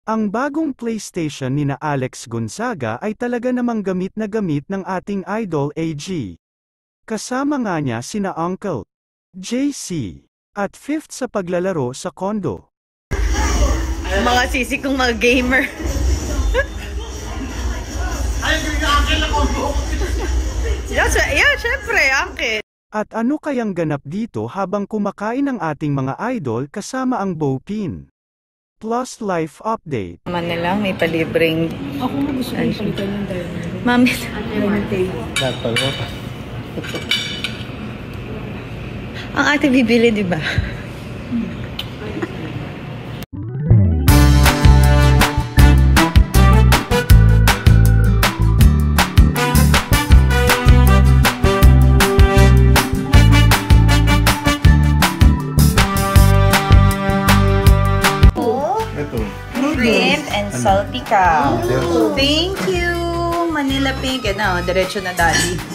Ang bagong PlayStation nina Alex Gonzaga ay talaga namang gamit na gamit ng ating idol AG. Kasama nga niya sina Uncle JC at Fifth sa paglalaro sa kondo. Mga sisi kong mga gamer. Yeah, syempre, Uncle. At ano kayang ganap dito habang kumakain ang ating mga idol kasama ang Bopin? Plus Life Update. Naman nila, may palibreng... Ako nga gusto ko palitan yung dining. Mami. Dining table. Ang ate bibili, di ba? Shrimp and salty cow. Thank you! Manila Pink. Ano, diretso na daddy.